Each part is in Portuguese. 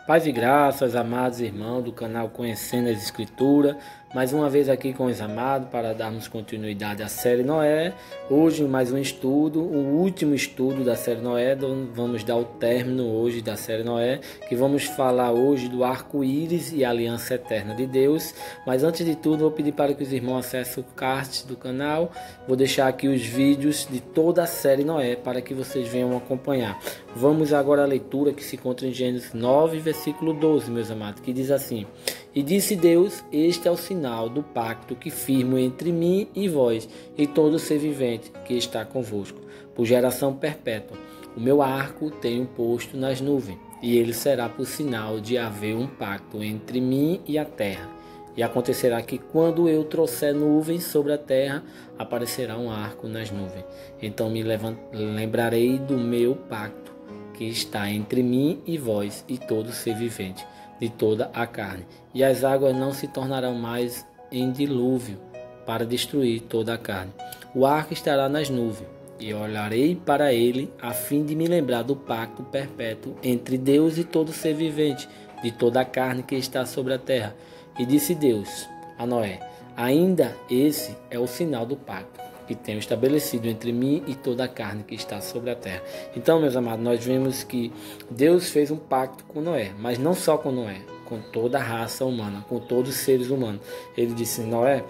Paz e graças, amados irmãos do canal Conhecendo as Escrituras, mais uma vez aqui com os amados para darmos continuidade à série Noé. Hoje mais um estudo, o último estudo da série Noé. Vamos dar o término hoje da série Noé, que vamos falar hoje do arco-íris e a aliança eterna de Deus. Mas antes de tudo, vou pedir para que os irmãos acessem o card do canal. Vou deixar aqui os vídeos de toda a série Noé para que vocês venham acompanhar. Vamos agora à leitura que se encontra em Gênesis 9, versículo 12, meus amados, que diz assim: E disse Deus: Este é o sinal do pacto que firmo entre mim e vós, e todo ser vivente que está convosco, por geração perpétua. O meu arco tenho posto nas nuvens, e ele será por sinal de haver um pacto entre mim e a terra. E acontecerá que quando eu trouxer nuvens sobre a terra, aparecerá um arco nas nuvens. Então me lembrarei do meu pacto que está entre mim e vós e todo ser vivente, de toda a carne. E as águas não se tornarão mais em dilúvio para destruir toda a carne. O arco estará nas nuvens, e olharei para ele a fim de me lembrar do pacto perpétuo entre Deus e todo ser vivente, de toda a carne que está sobre a terra. E disse Deus a Noé: Ainda esse é o sinal do pacto que tenho estabelecido entre mim e toda a carne que está sobre a terra. Então, meus amados, nós vemos que Deus fez um pacto com Noé, mas não só com Noé, com toda a raça humana, com todos os seres humanos. Ele disse: Noé,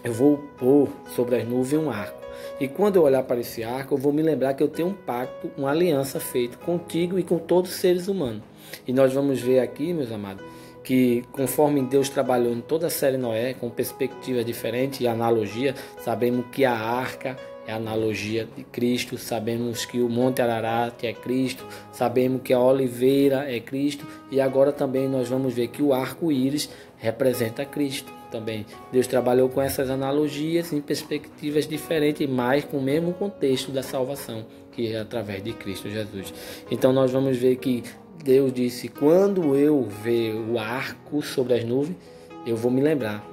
eu vou pôr sobre as nuvens um arco. E quando eu olhar para esse arco, eu vou me lembrar que eu tenho um pacto, uma aliança feita contigo e com todos os seres humanos. E nós vamos ver aqui, meus amados, que conforme Deus trabalhou em toda a série Noé, com perspectiva diferente e analogia, sabemos que a arca é a analogia de Cristo, sabemos que o Monte Ararat é Cristo, sabemos que a oliveira é Cristo, e agora também nós vamos ver que o arco-íris representa Cristo também. Deus trabalhou com essas analogias em perspectivas diferentes, mas com o mesmo contexto da salvação, que é através de Cristo Jesus. Então nós vamos ver que Deus disse: quando eu ver o arco sobre as nuvens, eu vou me lembrar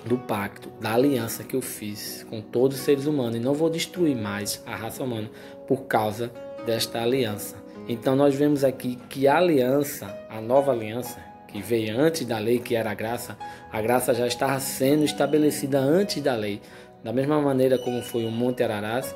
do pacto, da aliança que eu fiz com todos os seres humanos, e não vou destruir mais a raça humana por causa desta aliança. Então nós vemos aqui que a aliança, a nova aliança, que veio antes da lei, que era a graça já estava sendo estabelecida antes da lei. Da mesma maneira como foi o Monte Ararat,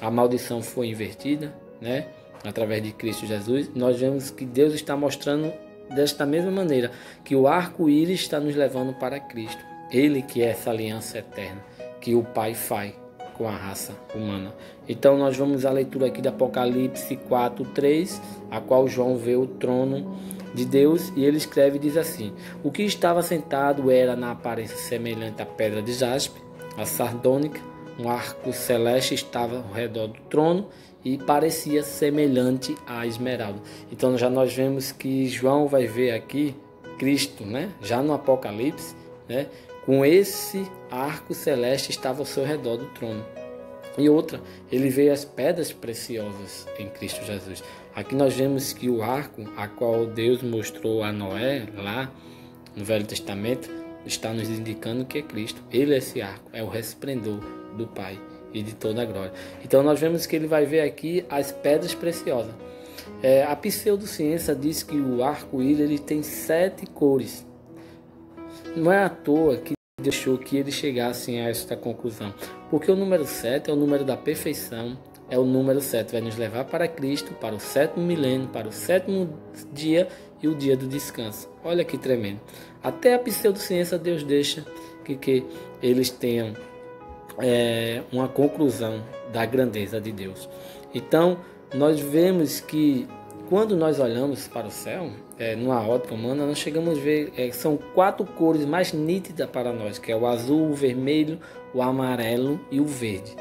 a maldição foi invertida, né? Através de Cristo Jesus, nós vemos que Deus está mostrando desta mesma maneira que o arco-íris está nos levando para Cristo. Ele que é essa aliança eterna que o Pai faz com a raça humana. Então nós vamos à leitura aqui de Apocalipse 4:3, a qual João vê o trono de Deus, e ele escreve e diz assim: O que estava sentado era na aparência semelhante à pedra de jaspe, a sardônica. Um arco celeste estava ao redor do trono e parecia semelhante à esmeralda. Então já nós vemos que João vai ver aqui Cristo, né? Já no Apocalipse, né? Com esse arco celeste estava ao seu redor do trono. E outra, ele vê as pedras preciosas em Cristo Jesus. Aqui nós vemos que o arco, a qual Deus mostrou a Noé, lá no Velho Testamento, está nos indicando que é Cristo. Ele é esse arco, é o resplendor do Pai e de toda a glória. Então nós vemos que ele vai ver aqui as pedras preciosas. A pseudociência diz que o arco-íris ele tem 7 cores. Não é à toa que deixou que eles chegassem a esta conclusão, porque o número 7 é o número da perfeição, é o número 7, vai nos levar para Cristo, para o 7º milênio, para o 7º dia e o dia do descanso. Olha que tremendo. Até a pseudociência Deus deixa que eles tenham uma conclusão da grandeza de Deus. Então nós vemos que quando nós olhamos para o céu, numa ótica humana, nós chegamos a ver são 4 cores mais nítidas para nós, que é o azul, o vermelho, o amarelo e o verde.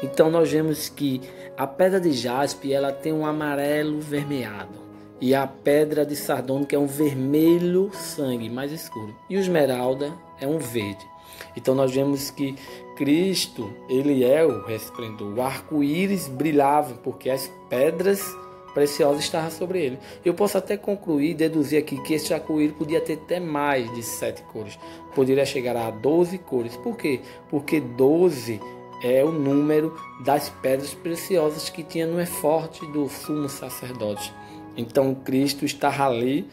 Então nós vemos que a pedra de jaspe ela tem um amarelo vermelhado, e a pedra de sardônica é um vermelho sangue mais escuro, e o esmeralda é um verde. Então nós vemos que Cristo, ele é o resplendor. O arco-íris brilhava porque as pedras preciosas estavam sobre ele. Eu posso até concluir, deduzir aqui que esse arco-íris podia ter até mais de 7 cores. Poderia chegar a 12 cores. Por quê? Porque 12 é o número das pedras preciosas que tinha no eforte do sumo sacerdote. Então Cristo estava ali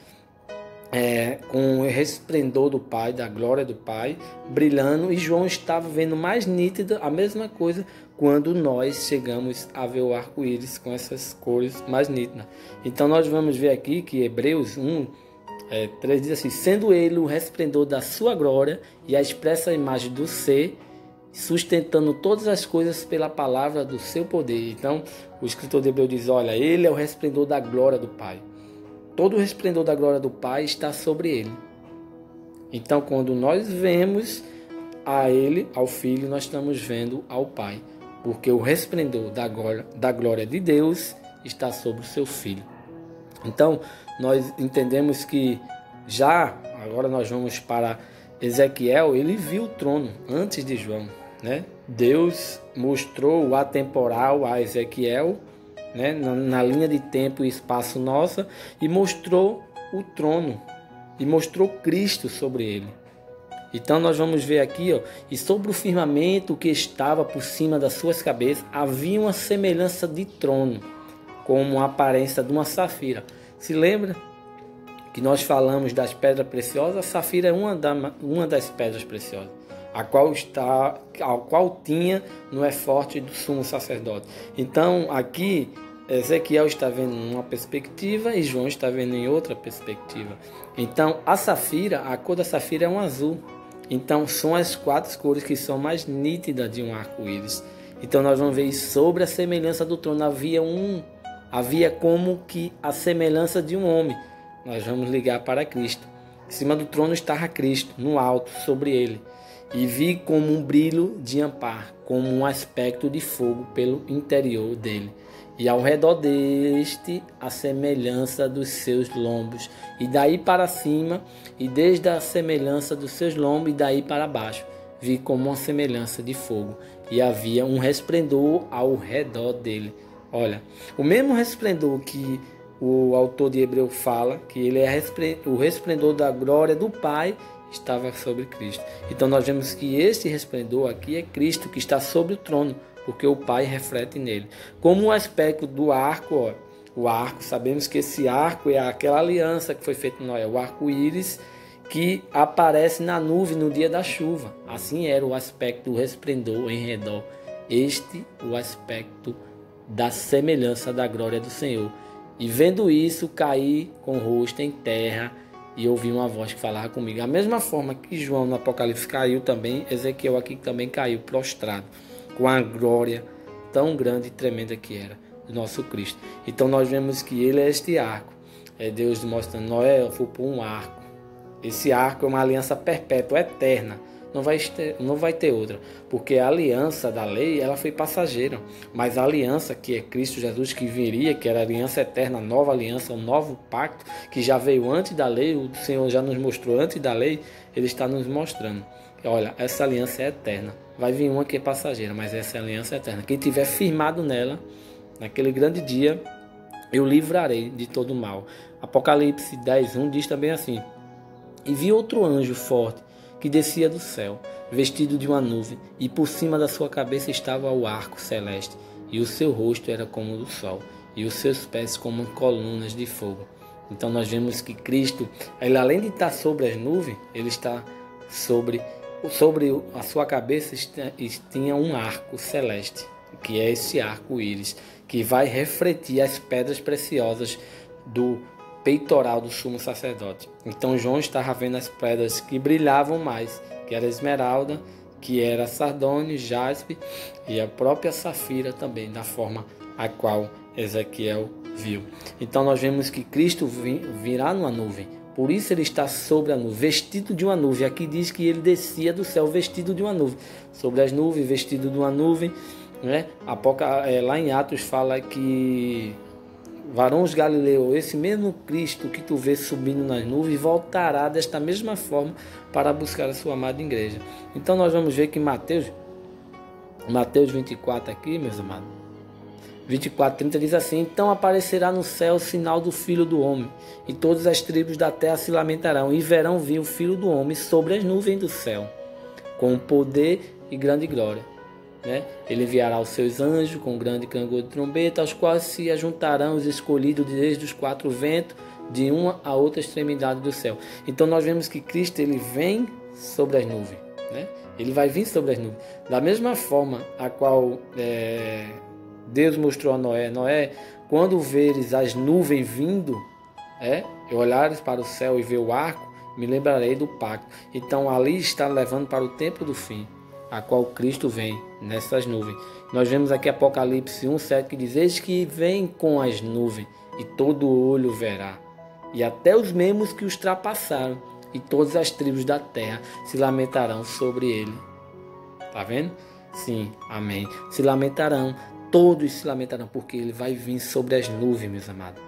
com o resplendor do Pai, da glória do Pai, brilhando, e João estava vendo mais nítida a mesma coisa quando nós chegamos a ver o arco-íris com essas cores mais nítidas. Então nós vamos ver aqui que Hebreus 1:3 diz assim: sendo ele o resplendor da sua glória e a expressa imagem do ser, sustentando todas as coisas pela palavra do seu poder. Então o escritor de Hebreus diz: olha, ele é o resplendor da glória do Pai. Todo o resplendor da glória do Pai está sobre ele. Então, quando nós vemos a ele, ao Filho, nós estamos vendo ao Pai. Porque o resplendor da glória de Deus está sobre o seu Filho. Então, nós entendemos que agora nós vamos para Ezequiel, ele viu o trono antes de João, né? Deus mostrou o atemporal a Ezequiel, né, na linha de tempo e espaço nossa, e mostrou o trono, e mostrou Cristo sobre ele. Então nós vamos ver aqui, e sobre o firmamento que estava por cima das suas cabeças, havia uma semelhança de trono, como a aparência de uma safira. Se lembra que nós falamos das pedras preciosas? A safira é uma das pedras preciosas, a qual tinha no efote do sumo sacerdote. Então aqui Ezequiel está vendo uma perspectiva e João está vendo em outra perspectiva. Então a cor da safira é um azul. Então são as 4 cores que são mais nítidas de um arco-íris. Então nós vamos ver sobre a semelhança do trono. Havia como que a semelhança de um homem. Nós vamos ligar para Cristo. Em cima do trono estava Cristo, no alto, sobre ele. E vi como um brilho de ampar, como um aspecto de fogo pelo interior dele. E ao redor deste a semelhança dos seus lombos, e daí para cima, e desde a semelhança dos seus lombos, e daí para baixo, vi como uma semelhança de fogo, e havia um resplendor ao redor dele. Olha, o mesmo resplendor que o autor de Hebreu fala, que ele é o resplendor da glória do Pai, estava sobre Cristo. Então nós vemos que esse resplendor aqui é Cristo, que está sobre o trono, porque o Pai reflete nele. Como o aspecto do arco, o arco, sabemos que esse arco é aquela aliança que foi feita em Noé, o arco-íris que aparece na nuvem no dia da chuva. Assim era o aspecto do resplendor em redor. O aspecto da semelhança da glória do Senhor. E vendo isso, caí com o rosto em terra e ouvi uma voz que falava comigo. Da mesma forma que João no Apocalipse caiu também, Ezequiel aqui também caiu prostrado, com a glória tão grande e tremenda que era do nosso Cristo. Então nós vemos que ele é este arco. É Deus mostrando: Noé, foi por um arco. Esse arco é uma aliança perpétua, eterna. Não vai ter outra. Porque a aliança da lei, ela foi passageira. Mas a aliança que é Cristo Jesus, que viria, que era a aliança eterna, a nova aliança, o novo pacto, que já veio antes da lei, o Senhor já nos mostrou antes da lei, ele está nos mostrando. Olha, essa aliança é eterna. Vai vir uma que é passageira, mas essa aliança é eterna. Quem tiver firmado nela, naquele grande dia, eu livrarei de todo mal. Apocalipse 10:1 diz também assim: e vi outro anjo forte que descia do céu, vestido de uma nuvem, e por cima da sua cabeça estava o arco celeste, e o seu rosto era como o do sol, e os seus pés como colunas de fogo. Então nós vemos que Cristo, ele, além de estar sobre as nuvens, ele está sobre a sua cabeça tinha um arco celeste, que é esse arco-íris, que vai refletir as pedras preciosas do peitoral do sumo sacerdote. Então João estava vendo as pedras que brilhavam mais, que era a esmeralda, que era sardônio, jaspe e a própria safira também, da forma a qual Ezequiel viu. Então nós vemos que Cristo virá numa nuvem. Por isso ele está sobre a nuvem, vestido de uma nuvem. Aqui diz que ele descia do céu vestido de uma nuvem. Sobre as nuvens, vestido de uma nuvem, né? Lá em Atos fala que varões Galileu, esse mesmo Cristo que tu vês subindo nas nuvens, voltará desta mesma forma para buscar a sua amada igreja. Então nós vamos ver que Mateus 24 aqui, meus amados, 24:30 diz assim: então aparecerá no céu o sinal do Filho do Homem, e todas as tribos da terra se lamentarão, e verão vir o Filho do Homem sobre as nuvens do céu, com poder e grande glória. Ele enviará os seus anjos com grande clangor de trombeta, aos quais se ajuntarão os escolhidos desde os 4 ventos de uma a outra extremidade do céu. Então nós vemos que Cristo ele vem sobre as nuvens, né? Ele vai vir sobre as nuvens. Da mesma forma a qual Deus mostrou a Noé: Noé, quando veres as nuvens vindo, e olhares para o céu e ver o arco, me lembrarei do pacto. Então ali está levando para o tempo do fim, a qual Cristo vem nessas nuvens. Nós vemos aqui Apocalipse 1:7 que diz: eis que vem com as nuvens, e todo olho verá, e até os mesmos que os trapassaram, e todas as tribos da terra se lamentarão sobre ele. Tá vendo? Sim, amém. Se lamentarão, todos se lamentarão, porque ele vai vir sobre as nuvens, meus amados.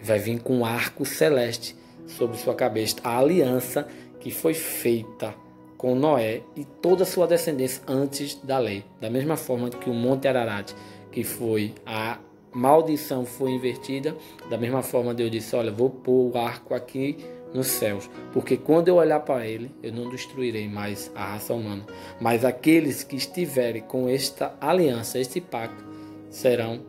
Vai vir com um arco celeste sobre sua cabeça. A aliança que foi feita com Noé e toda a sua descendência antes da lei. Da mesma forma que o Monte Ararat, que foi a maldição foi invertida, da mesma forma Deus disse: olha, vou pôr o arco aqui nos céus, porque quando eu olhar para ele, eu não destruirei mais a raça humana, mas aqueles que estiverem com esta aliança, este pacto, serão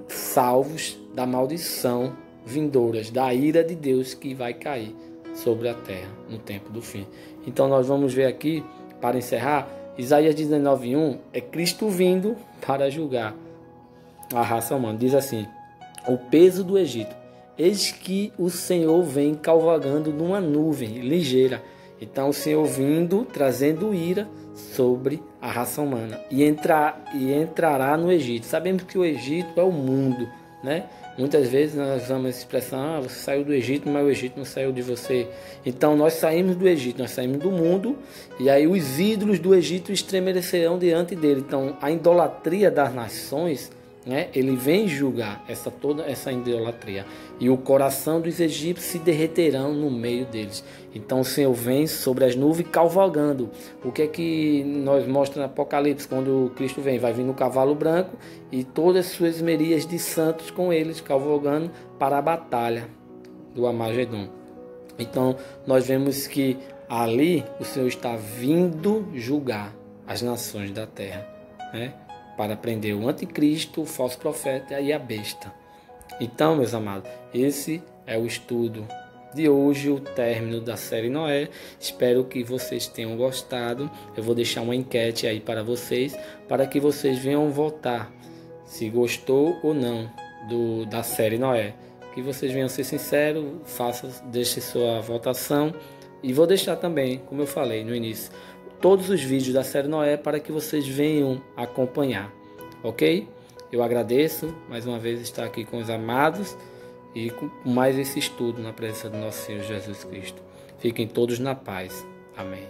salvos da maldição vindouras, da ira de Deus que vai cair sobre a terra no tempo do fim. Então nós vamos ver aqui, para encerrar, Isaías 19:1 é Cristo vindo para julgar a raça humana. Diz assim: o peso do Egito, eis que o Senhor vem cavalgando numa nuvem ligeira. Então o Senhor vindo, trazendo ira sobre a raça humana, e entrará no Egito. Sabemos que o Egito é o mundo, né? Muitas vezes nós usamos essa expressão: você saiu do Egito, mas o Egito não saiu de você. Então nós saímos do Egito, nós saímos do mundo, e aí os ídolos do Egito estremecerão diante dele. Então a idolatria das nações, né, ele vem julgar toda essa idolatria, e o coração dos egípcios se derreterão no meio deles. Então o Senhor vem sobre as nuvens cavalgando. O que é que nós mostra no Apocalipse? Quando Cristo vem, vai vir no cavalo branco e todas as suas merias de santos com eles cavalgando para a batalha do Armagedon. Então nós vemos que ali o Senhor está vindo julgar as nações da terra, né, para prender o anticristo, o falso profeta e a besta. Então, meus amados, esse é o estudo de hoje, o término da série Noé. Espero que vocês tenham gostado. Eu vou deixar uma enquete aí para vocês, para que vocês venham votar se gostou ou não da série Noé. Que vocês venham ser sinceros, deixe sua votação. E vou deixar também, como eu falei no início, todos os vídeos da série Noé para que vocês venham acompanhar, ok? Eu agradeço mais uma vez estar aqui com os amados e com mais esse estudo na presença do nosso Senhor Jesus Cristo. Fiquem todos na paz. Amém.